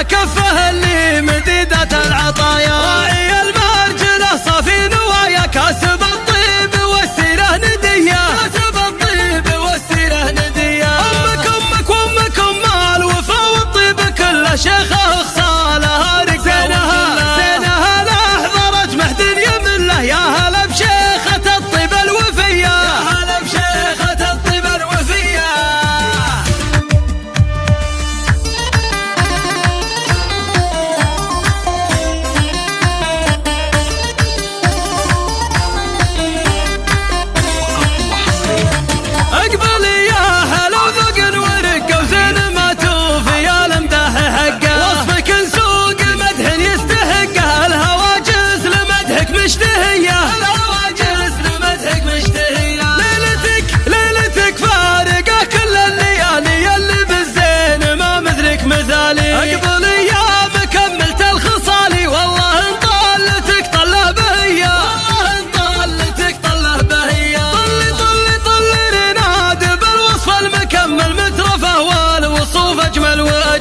كفه اللي مديدة العطايا، راعي المرجله صافي نوايا، كاسب الطيب والسيره نديه، كاسب الطيب والسيره نديه. امك وامك ام الوفا والطيب كله شيخه خصالها رجالها، زينها لا حضرت مهد يمله، يا هلا بشيخة الطيب الوفيه، يا هلا بشيخة الطيب الوفيه.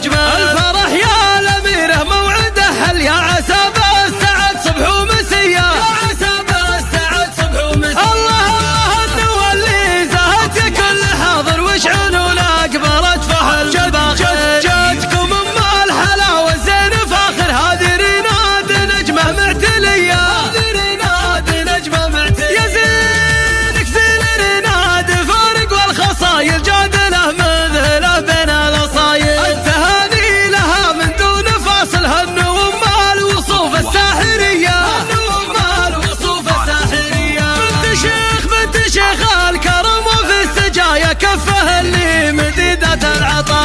الفرح يا الأميرة موعده هل يا عسى بالسعد صبح ومسية، يا عسى بالسعد صبح ومسية. الله النوى اللي زهت يا كل حاضر وشعون أقبلت فحل جدكم أم الحلاوة الزين فاخر، هذه ريناد نجمة معتلية، هذه ريناد نجمة معتلية. يا زينك زين ريناد فارق والخصايل جادله مذهله بين الأصايل، شيخ الكرم وفي السجايا، كفه اللي مديدة العطايا.